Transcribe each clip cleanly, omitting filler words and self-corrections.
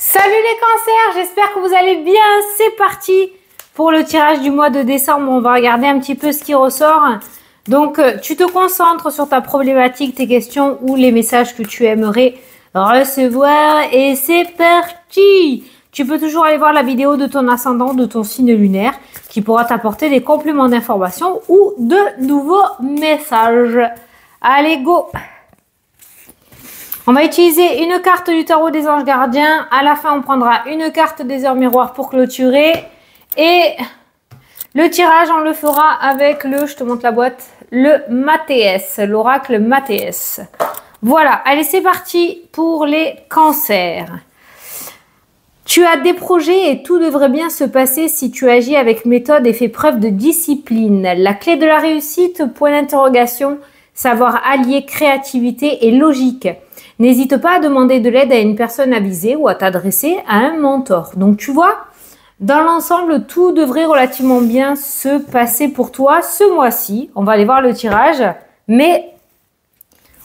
Salut les cancers, j'espère que vous allez bien. C'est parti pour le tirage du mois de décembre. On va regarder un petit peu ce qui ressort. Donc, tu te concentres sur ta problématique, tes questions ou les messages que tu aimerais recevoir. Et c'est parti! Tu peux toujours aller voir la vidéo de ton ascendant, de ton signe lunaire, qui pourra t'apporter des compléments d'information ou de nouveaux messages. Allez, go! On va utiliser une carte du tarot des anges gardiens. À la fin, on prendra une carte des heures miroirs pour clôturer. Et le tirage, on le fera avec le, je te montre la boîte, le Mathéès, l'oracle Mathéès. Voilà, allez, c'est parti pour les cancers. Tu as des projets et tout devrait bien se passer si tu agis avec méthode et fais preuve de discipline. La clé de la réussite, point d'interrogation, savoir allier créativité et logique. N'hésite pas à demander de l'aide à une personne avisée ou à t'adresser à un mentor. Donc tu vois, dans l'ensemble, tout devrait relativement bien se passer pour toi ce mois-ci. On va aller voir le tirage, mais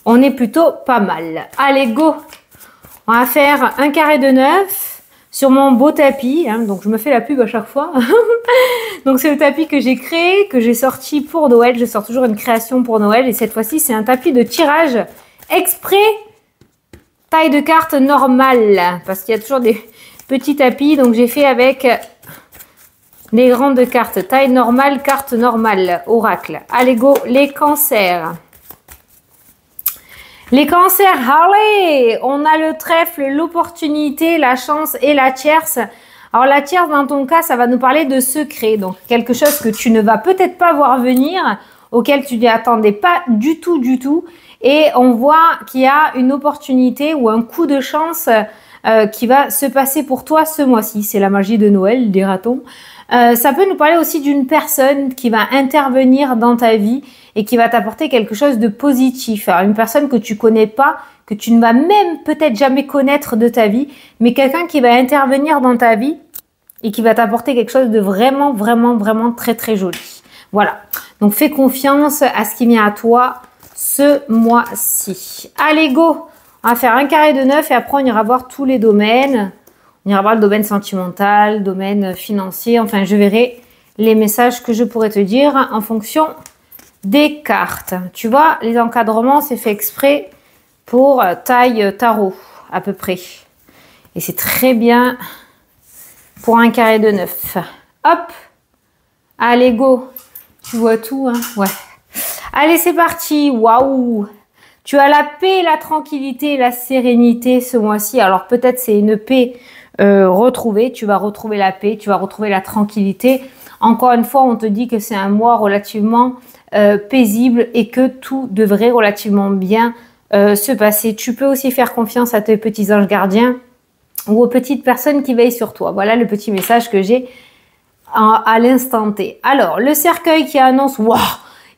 on est plutôt pas mal. Allez, go! On va faire un carré de 9 sur mon beau tapis. Hein, donc je me fais la pub à chaque fois. Donc c'est le tapis que j'ai créé, que j'ai sorti pour Noël. Je sors toujours une création pour Noël. Et cette fois-ci, c'est un tapis de tirage exprès. Taille de carte normale, parce qu'il y a toujours des petits tapis, donc j'ai fait avec les grandes cartes. Taille normale, carte normale, oracle. Allez, go, les cancers. Les cancers, allez, on a le trèfle, l'opportunité, la chance et la tierce. Alors la tierce, dans ton cas, ça va nous parler de secret, donc quelque chose que tu ne vas peut-être pas voir venir, auquel tu n'y attendais pas du tout, du tout. Et on voit qu'il y a une opportunité ou un coup de chance qui va se passer pour toi ce mois-ci. C'est la magie de Noël, dira-t-on. Ça peut nous parler aussi d'une personne qui va intervenir dans ta vie et qui va t'apporter quelque chose de positif. Alors, une personne que tu connais pas, que tu ne vas même peut-être jamais connaître de ta vie, mais quelqu'un qui va intervenir dans ta vie et qui va t'apporter quelque chose de vraiment, vraiment, vraiment très, très joli. Voilà. Donc, fais confiance à ce qui vient à toi ce mois-ci. Allez, go! On va faire un carré de 9 et après, on ira voir tous les domaines. On ira voir le domaine sentimental, domaine financier. Enfin, je verrai les messages que je pourrais te dire en fonction des cartes. Tu vois, les encadrements, c'est fait exprès pour taille tarot, à peu près. Et c'est très bien pour un carré de 9. Hop! Allez, go! Tu vois tout, hein? Ouais. Allez, c'est parti. Waouh! Tu as la paix, la tranquillité, la sérénité ce mois-ci. Alors, peut-être c'est une paix retrouvée. Tu vas retrouver la paix, tu vas retrouver la tranquillité. Encore une fois, on te dit que c'est un mois relativement paisible et que tout devrait relativement bien se passer. Tu peux aussi faire confiance à tes petits anges gardiens ou aux petites personnes qui veillent sur toi. Voilà le petit message que j'ai à l'instant T. Alors, le cercueil qui annonce... Waouh!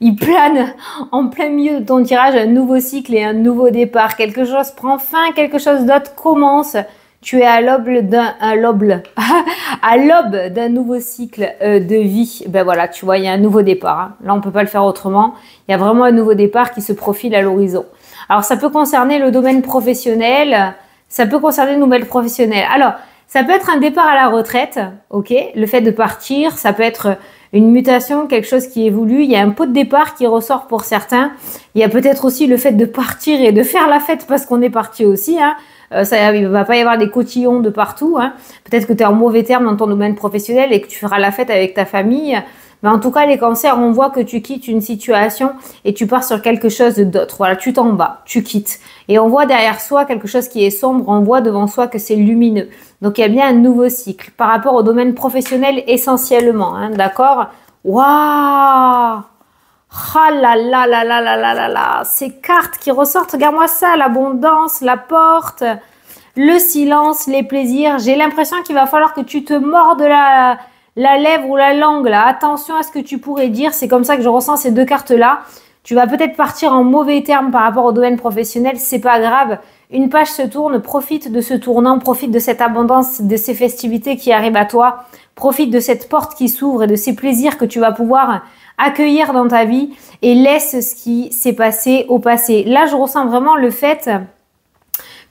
Il plane en plein milieu de ton tirage, un nouveau cycle et un nouveau départ. Quelque chose prend fin, quelque chose d'autre commence. Tu es à l'aube d'un nouveau cycle de vie. Ben voilà, tu vois, il y a un nouveau départ. Hein. Là, on peut pas le faire autrement. Il y a vraiment un nouveau départ qui se profile à l'horizon. Alors, ça peut concerner le domaine professionnel. Ça peut concerner le domaine professionnel. Alors, ça peut être un départ à la retraite, ok? Le fait de partir, ça peut être une mutation, quelque chose qui évolue. Il y a un pot de départ qui ressort pour certains. Il y a peut-être aussi le fait de partir et de faire la fête parce qu'on est parti aussi. Hein. Il va pas y avoir des cotillons de partout. Hein. Peut-être que tu es en mauvais terme dans ton domaine professionnel et que tu feras la fête avec ta famille. Mais en tout cas, les cancers, on voit que tu quittes une situation et tu pars sur quelque chose d'autre. Voilà, tu t'en vas, tu quittes. Et on voit derrière soi quelque chose qui est sombre, on voit devant soi que c'est lumineux. Donc, il y a bien un nouveau cycle par rapport au domaine professionnel essentiellement. Hein, d'accord? Waouh! Ah là là là là là là là là! Ces cartes qui ressortent, regarde-moi ça, l'abondance, la porte, le silence, les plaisirs. J'ai l'impression qu'il va falloir que tu te mordes la lèvre ou la langue, là. Attention à ce que tu pourrais dire. C'est comme ça que je ressens ces deux cartes-là. Tu vas peut-être partir en mauvais terme par rapport au domaine professionnel. C'est pas grave. Une page se tourne. Profite de ce tournant. Profite de cette abondance, de ces festivités qui arrivent à toi. Profite de cette porte qui s'ouvre et de ces plaisirs que tu vas pouvoir accueillir dans ta vie. Et laisse ce qui s'est passé au passé. Là, je ressens vraiment le fait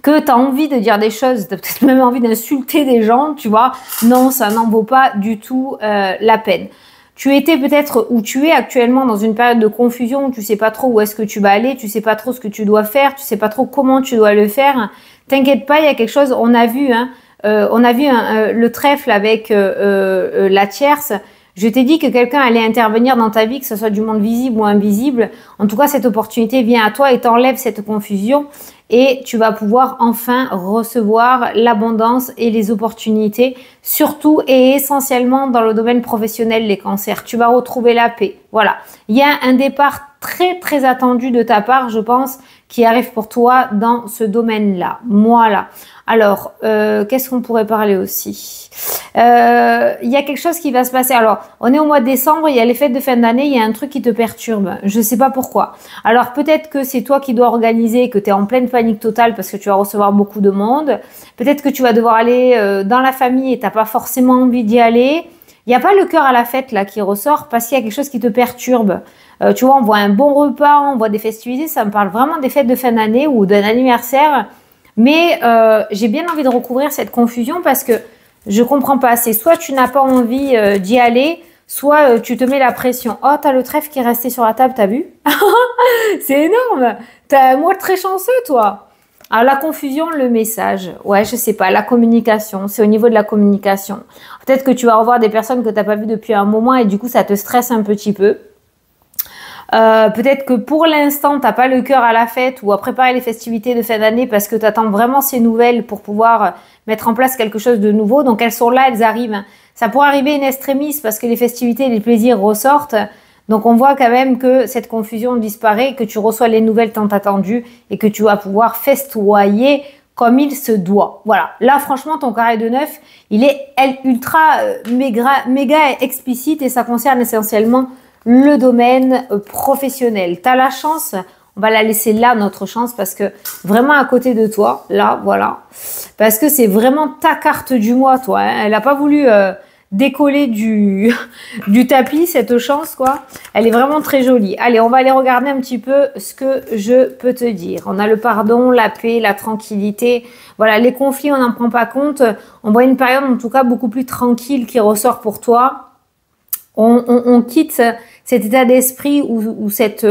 que tu as envie de dire des choses, tu as peut-être même envie d'insulter des gens, tu vois. Non, ça n'en vaut pas du tout la peine. Tu étais peut-être ou tu es actuellement dans une période de confusion où tu sais pas trop où est-ce que tu vas aller, tu sais pas trop ce que tu dois faire, tu sais pas trop comment tu dois le faire. T'inquiète pas, il y a quelque chose, on a vu, le trèfle avec la tierce. Je t'ai dit que quelqu'un allait intervenir dans ta vie, que ce soit du monde visible ou invisible. En tout cas, cette opportunité vient à toi et t'enlève cette confusion. Et tu vas pouvoir enfin recevoir l'abondance et les opportunités, surtout et essentiellement dans le domaine professionnel, les cancers. Tu vas retrouver la paix. Voilà. Il y a un départ très, très attendu de ta part, je pense, qui arrive pour toi dans ce domaine-là. Voilà. Alors, qu'est-ce qu'on pourrait parler aussi? Il y a quelque chose qui va se passer. Alors, on est au mois de décembre, il y a les fêtes de fin d'année, il y a un truc qui te perturbe. Je sais pas pourquoi. Alors, peut-être que c'est toi qui dois organiser, que tu es en pleine panique totale parce que tu vas recevoir beaucoup de monde. Peut-être que tu vas devoir aller dans la famille et t'as pas forcément envie d'y aller. Il n'y a pas le cœur à la fête là qui ressort parce qu'il y a quelque chose qui te perturbe. Tu vois, on voit un bon repas, on voit des festivités, ça me parle vraiment des fêtes de fin d'année ou d'un anniversaire. Mais j'ai bien envie de recouvrir cette confusion parce que je comprends pas. C'est soit tu n'as pas envie d'y aller, soit tu te mets la pression. Oh, t'as le trèfle qui est resté sur la table, t'as vu? C'est énorme. T'as un mois très chanceux, toi. Alors, la confusion, le message. Ouais, je sais pas. La communication. C'est au niveau de la communication. Peut-être que tu vas revoir des personnes que t'as pas vues depuis un moment et du coup, ça te stresse un petit peu. Peut-être que pour l'instant, t'as pas le cœur à la fête ou à préparer les festivités de fin d'année parce que tu attends vraiment ces nouvelles pour pouvoir mettre en place quelque chose de nouveau. Donc, elles sont là, elles arrivent. Ça pourrait arriver in extremis parce que les festivités, les plaisirs ressortent. Donc, on voit quand même que cette confusion disparaît, que tu reçois les nouvelles tant attendues et que tu vas pouvoir festoyer comme il se doit. Voilà. Là, franchement, ton carré de 9, il est ultra méga explicite et ça concerne essentiellement le domaine professionnel. Tu as la chance, on va la laisser là, notre chance, parce que vraiment à côté de toi, là, voilà. Parce que c'est vraiment ta carte du mois, toi. Hein. Elle n'a pas voulu décoller du tapis, cette chance, quoi. Elle est vraiment très jolie. Allez, on va aller regarder un petit peu ce que je peux te dire. On a le pardon, la paix, la tranquillité. Voilà, les conflits, on n'en prend pas compte. On voit une période, en tout cas, beaucoup plus tranquille qui ressort pour toi. On quitte cet état d'esprit ou cette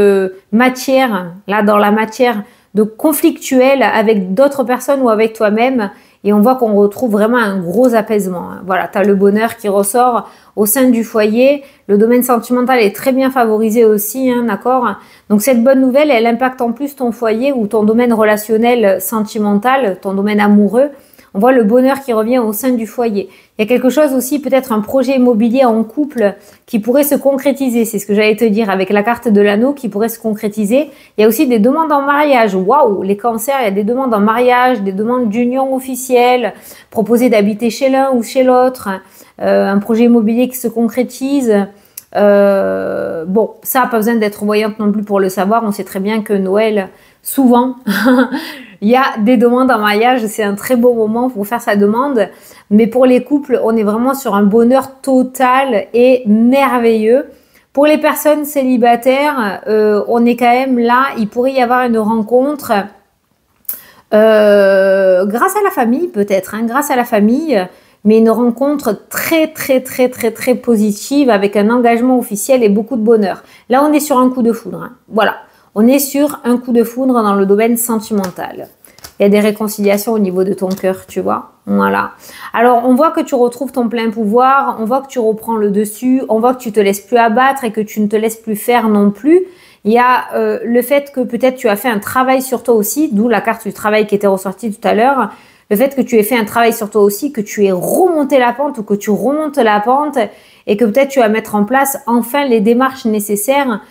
matière, là dans la matière de conflictuelle avec d'autres personnes ou avec toi-même et on voit qu'on retrouve vraiment un gros apaisement. Voilà, tu as le bonheur qui ressort au sein du foyer. Le domaine sentimental est très bien favorisé aussi, hein, d'accord? Donc cette bonne nouvelle, elle impacte en plus ton foyer ou ton domaine relationnel sentimental, ton domaine amoureux. On voit le bonheur qui revient au sein du foyer. Il y a quelque chose aussi, peut-être un projet immobilier en couple qui pourrait se concrétiser. C'est ce que j'allais te dire avec la carte de l'anneau qui pourrait se concrétiser. Il y a aussi des demandes en mariage. Waouh, les cancers, il y a des demandes en mariage, des demandes d'union officielle, proposer d'habiter chez l'un ou chez l'autre, un projet immobilier qui se concrétise. Bon, ça n'a pas besoin d'être voyante non plus pour le savoir. On sait très bien que Noël, souvent, il y a des demandes en mariage. C'est un très beau moment pour faire sa demande. Mais pour les couples, on est vraiment sur un bonheur total et merveilleux. Pour les personnes célibataires, on est quand même là. Il pourrait y avoir une rencontre grâce à la famille peut-être, hein, grâce à la famille. Mais une rencontre très positive avec un engagement officiel et beaucoup de bonheur. Là, on est sur un coup de foudre. Hein. Voilà, on est sur un coup de foudre dans le domaine sentimental. Il y a des réconciliations au niveau de ton cœur, tu vois. Voilà. Alors, on voit que tu retrouves ton plein pouvoir, on voit que tu reprends le dessus, on voit que tu te laisses plus abattre et que tu ne te laisses plus faire non plus. Il y a le fait que peut-être tu as fait un travail sur toi aussi, d'où la carte du travail qui était ressortie tout à l'heure. Le fait que tu aies fait un travail sur toi aussi, que tu aies remonté la pente ou que tu remontes la pente et que peut-être tu vas mettre en place enfin les démarches nécessaires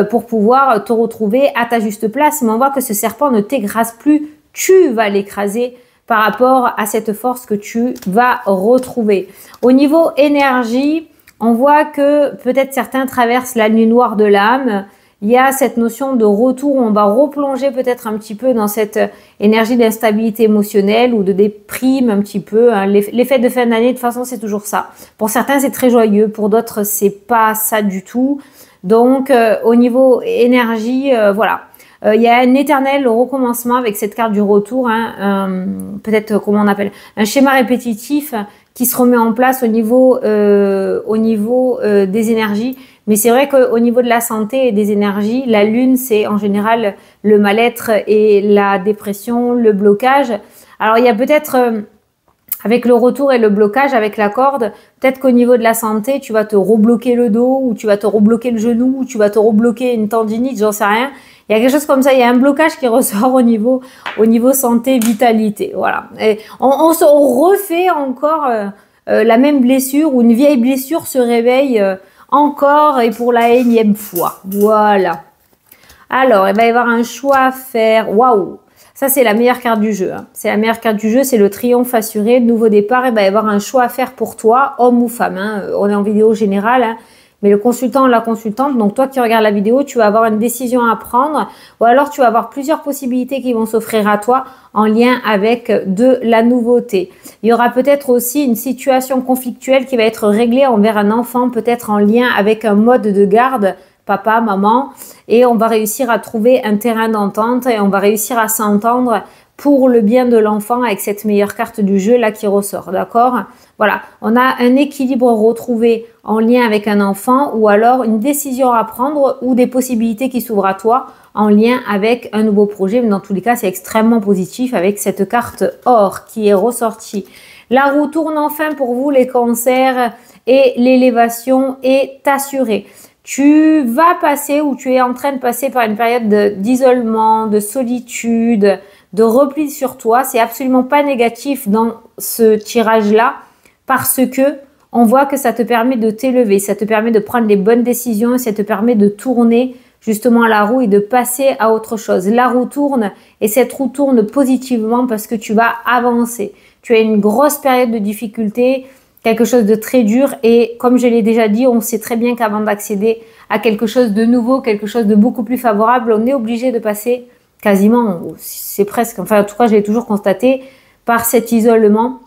pour pouvoir te retrouver à ta juste place. Mais on voit que ce serpent ne t'écrase plus, tu vas l'écraser par rapport à cette force que tu vas retrouver. Au niveau énergie, on voit que peut-être certains traversent la nuit noire de l'âme. Il y a cette notion de retour où on va replonger peut-être un petit peu dans cette énergie d'instabilité émotionnelle ou de déprime un petit peu. Hein. Les fêtes de fin d'année, de toute façon, c'est toujours ça. Pour certains, c'est très joyeux. Pour d'autres, c'est pas ça du tout. Donc, au niveau énergie, voilà. Il y a un éternel recommencement avec cette carte du retour, hein, peut-être comment on appelle, un schéma répétitif qui se remet en place au niveau des énergies. Mais c'est vrai qu'au niveau de la santé et des énergies, la lune, c'est en général le mal-être et la dépression, le blocage. Alors il y a peut-être avec le retour et le blocage avec la corde, peut-être qu'au niveau de la santé, tu vas te rebloquer le dos ou tu vas te rebloquer le genou ou tu vas te rebloquer une tendinite, j'en sais rien. Il y a quelque chose comme ça, il y a un blocage qui ressort au niveau santé, vitalité. Voilà. Et on refait encore la même blessure ou une vieille blessure se réveille encore et pour la énième fois. Voilà. Alors, il va y avoir un choix à faire. Waouh! Ça, c'est la meilleure carte du jeu. Hein. C'est la meilleure carte du jeu, c'est le triomphe assuré, nouveau départ. Il va y avoir un choix à faire pour toi, homme ou femme. Hein. On est en vidéo générale, hein. Mais le consultant ou la consultante, donc toi qui regardes la vidéo, tu vas avoir une décision à prendre ou alors tu vas avoir plusieurs possibilités qui vont s'offrir à toi en lien avec de la nouveauté. Il y aura peut-être aussi une situation conflictuelle qui va être réglée envers un enfant, peut-être en lien avec un mode de garde, papa, maman, et on va réussir à trouver un terrain d'entente et on va réussir à s'entendre pour le bien de l'enfant avec cette meilleure carte du jeu là qui ressort, d'accord? Voilà, on a un équilibre retrouvé en lien avec un enfant ou alors une décision à prendre ou des possibilités qui s'ouvrent à toi en lien avec un nouveau projet. Mais dans tous les cas, c'est extrêmement positif avec cette carte or qui est ressortie. La roue tourne enfin pour vous les cancers et l'élévation est assurée. Tu vas passer ou tu es en train de passer par une période d'isolement, de solitude, de repli sur toi. C'est absolument pas négatif dans ce tirage-là parce que on voit que ça te permet de t'élever, ça te permet de prendre les bonnes décisions et ça te permet de tourner justement la roue et de passer à autre chose. La roue tourne et cette roue tourne positivement parce que tu vas avancer. Tu as une grosse période de difficulté, quelque chose de très dur et comme je l'ai déjà dit, on sait très bien qu'avant d'accéder à quelque chose de nouveau, quelque chose de beaucoup plus favorable, on est obligé de passer quasiment, c'est presque, enfin en tout cas je l'ai toujours constaté, par cet isolement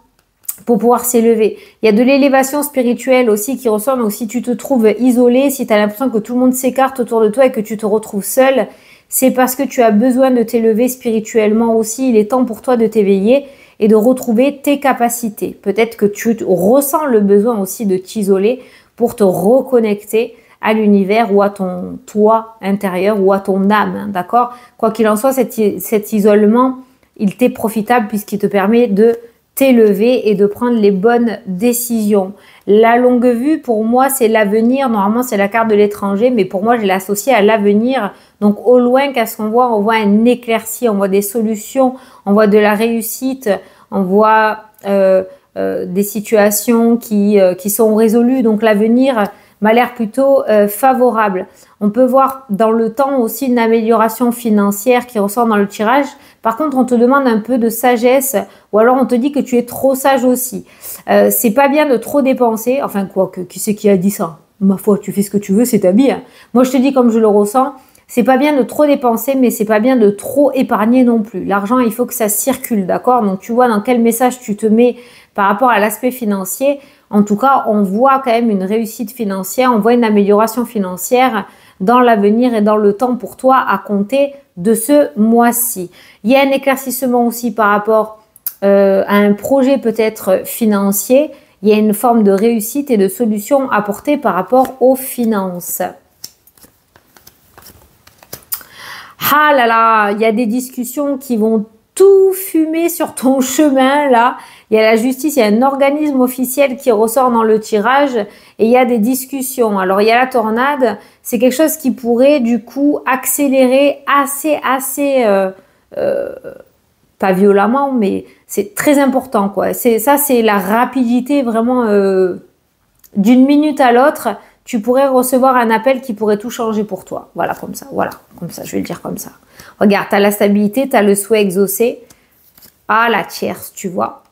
pour pouvoir s'élever. Il y a de l'élévation spirituelle aussi qui ressort, donc si tu te trouves isolé, si tu as l'impression que tout le monde s'écarte autour de toi et que tu te retrouves seul, c'est parce que tu as besoin de t'élever spirituellement aussi. Il est temps pour toi de t'éveiller et de retrouver tes capacités. Peut-être que tu ressens le besoin aussi de t'isoler pour te reconnecter à l'univers ou à ton toi intérieur ou à ton âme, hein, d'accord? Quoi qu'il en soit, cet isolement, il t'est profitable puisqu'il te permet de t'élever et de prendre les bonnes décisions. La longue vue, pour moi, c'est l'avenir. Normalement, c'est la carte de l'étranger, mais pour moi, je l'ai associée à l'avenir. Donc, au loin, qu'est-ce qu'on voit? On voit un éclairci, on voit des solutions, on voit de la réussite, on voit des situations qui sont résolues. Donc, l'avenir m'a l'air plutôt favorable. On peut voir dans le temps aussi une amélioration financière qui ressort dans le tirage. Par contre, on te demande un peu de sagesse ou alors on te dit que tu es trop sage aussi. C'est pas bien de trop dépenser. Enfin, quoi que, qui c'est qui a dit ça? Ma foi, tu fais ce que tu veux, c'est ta vie. Hein. Moi, je te dis comme je le ressens. C'est pas bien de trop dépenser, mais c'est pas bien de trop épargner non plus. L'argent, il faut que ça circule, d'accord? Donc, tu vois dans quel message tu te mets par rapport à l'aspect financier. En tout cas, on voit quand même une réussite financière, on voit une amélioration financière dans l'avenir et dans le temps pour toi à compter de ce mois-ci. Il y a un éclaircissement aussi par rapport à un projet peut-être financier. Il y a une forme de réussite et de solution apportée par rapport aux finances. Ah là là, il y a des discussions qui vont tout fumer sur ton chemin là. Il y a la justice, il y a un organisme officiel qui ressort dans le tirage et il y a des discussions. Alors il y a la tornade, c'est quelque chose qui pourrait du coup accélérer pas violemment, mais c'est très important quoi. C'est la rapidité vraiment d'une minute à l'autre. Tu pourrais recevoir un appel qui pourrait tout changer pour toi. Voilà, comme ça, je vais le dire comme ça. Regarde, tu as la stabilité, tu as le souhait exaucé. Ah, la tierce, tu vois.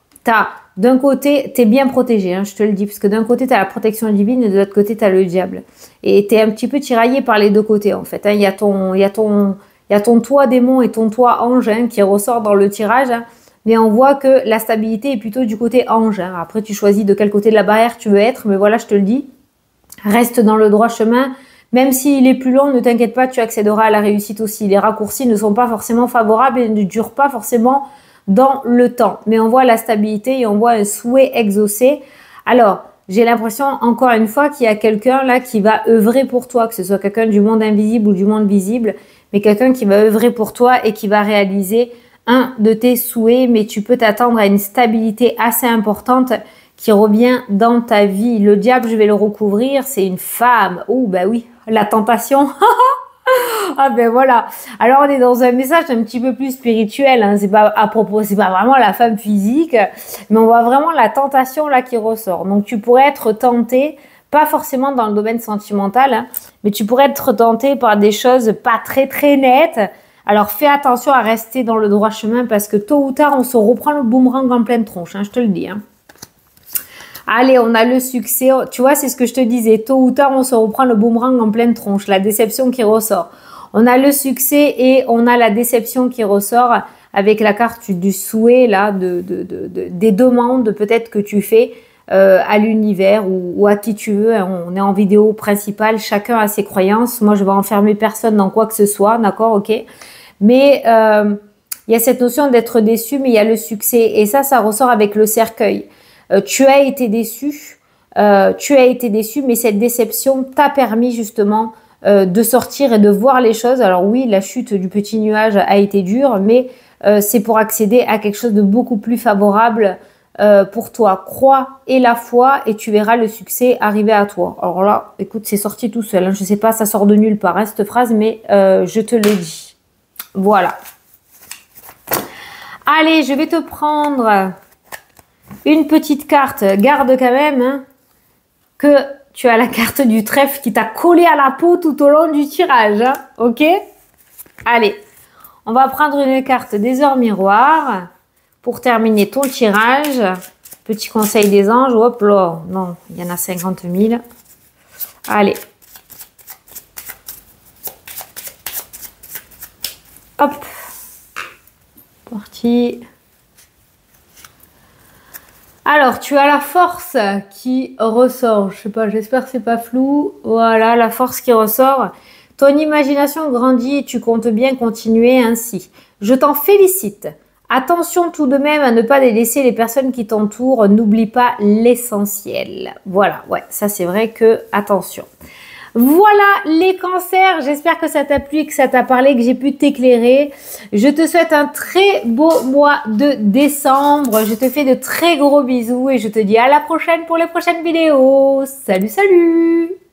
D'un côté, tu es bien protégé, hein, je te le dis, parce que d'un côté, tu as la protection divine et de l'autre côté, tu as le diable. Et tu es un petit peu tiraillé par les deux côtés, en fait. Hein. Il y a ton toi démon et ton toi ange hein, qui ressort dans le tirage. Hein. Mais on voit que la stabilité est plutôt du côté ange. Hein. Après, tu choisis de quel côté de la barrière tu veux être, mais voilà, je te le dis. Reste dans le droit chemin, Même s'il est plus long, ne t'inquiète pas, tu accéderas à la réussite aussi. Les raccourcis ne sont pas forcément favorables et ne durent pas forcément dans le temps. Mais on voit la stabilité et on voit un souhait exaucé. Alors, j'ai l'impression, encore une fois, qu'il y a quelqu'un là qui va œuvrer pour toi, que ce soit quelqu'un du monde invisible ou du monde visible, mais quelqu'un qui va œuvrer pour toi et qui va réaliser un de tes souhaits, mais tu peux t'attendre à une stabilité assez importante qui revient dans ta vie. Le diable, je vais le recouvrir, c'est une femme. Oh, bah oui, la tentation. Ah ben voilà. Alors on est dans un message un petit peu plus spirituel, hein. C'est pas à propos, c'est pas vraiment la femme physique, mais on voit vraiment la tentation là qui ressort. Donc tu pourrais être tenté, pas forcément dans le domaine sentimental, hein, mais tu pourrais être tenté par des choses pas très nettes. Alors fais attention à rester dans le droit chemin parce que tôt ou tard on se reprend le boomerang en pleine tronche, hein, je te le dis. Hein. Allez, on a le succès. Tu vois, c'est ce que je te disais. Tôt ou tard, on se reprend le boomerang en pleine tronche. La déception qui ressort. On a le succès et on a la déception qui ressort avec la carte du souhait, là, des demandes peut-être que tu fais à l'univers ou à qui tu veux. On est en vidéo principale. Chacun a ses croyances. Moi, je vais enfermer personne dans quoi que ce soit. D'accord, ok. Mais il y a cette notion d'être déçu, mais il y a le succès. Et ça ressort avec le cercueil. Tu as été déçu, mais cette déception t'a permis justement de sortir et de voir les choses. Alors oui, la chute du petit nuage a été dure, mais c'est pour accéder à quelque chose de beaucoup plus favorable pour toi. Crois et la foi et tu verras le succès arriver à toi. Alors là, écoute, c'est sorti tout seul. Hein. Je sais pas, ça sort de nulle part, hein, cette phrase, mais je te le dis. Voilà. Allez, je vais te prendre... une petite carte, garde quand même hein, que tu as la carte du trèfle qui t'a collé à la peau tout au long du tirage. Hein, ok? Allez, on va prendre une carte des heures miroirs pour terminer ton tirage. Petit conseil des anges. Hop là, non, il y en a 50 000. Allez. Hop. Parti. Alors, tu as la force qui ressort. Je sais pas, j'espère que c'est pas flou. Voilà, la force qui ressort. Ton imagination grandit et tu comptes bien continuer ainsi. Je t'en félicite. Attention tout de même à ne pas délaisser les personnes qui t'entourent. N'oublie pas l'essentiel. Voilà, ouais, ça c'est vrai que attention. Voilà les cancers, j'espère que ça t'a plu et que ça t'a parlé, que j'ai pu t'éclairer. Je te souhaite un très beau mois de décembre. Je te fais de très gros bisous et je te dis à la prochaine pour les prochaines vidéos. Salut, salut!